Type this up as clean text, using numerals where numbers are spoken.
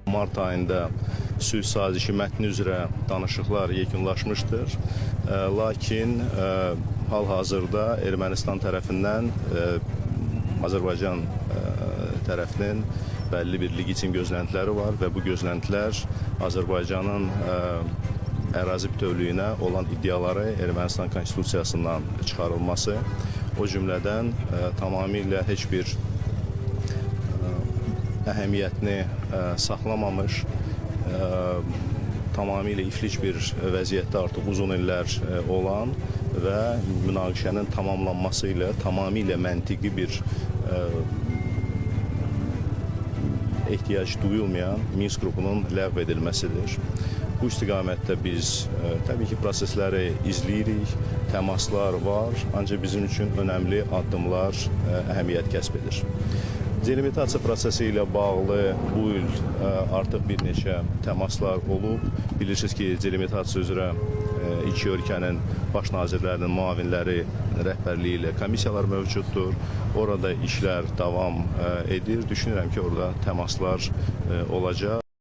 Mart ayında sülh sazişi mətni üzrə danışıqlar yekunlaşmışdır. Lakin hal-hazırda Ermənistan tərəfindən Azərbaycan tərəfinin bəlli bir legitim gözləntiləri var və bu gözləntilər Azərbaycanın ərazi bütövlüyünə olan iddiaları Ermənistan konstitusiyasından çıxarılması, o cümlədən tamamilə heç bir əhəmiyyətini saxlamamış, tamamilə iflic bir vəziyyətdə artıq uzun illər olan və münaqişənin tamamlanması ilə tamamilə məntiqi bir ehtiyac duyulmayan Minsk qrupunun ləğv edilməsidir. Bu istiqamətdə biz təbii ki, prosesləri izləyirik, təmaslar var, ancaq bizim üçün önəmli addımlar əhəmiyyət kəsb edir. Delimitasiya prosesi ilə bağlı bu il artıq bir neçə təmaslar olub. Bilirsiniz ki, delimitasiya üzrə iki ölkənin baş nazirlərinin müavinləri rəhbərliyi ilə komissiyalar mövcuddur. Orada işlər davam edir. Düşünürəm ki, orada təmaslar olacaq.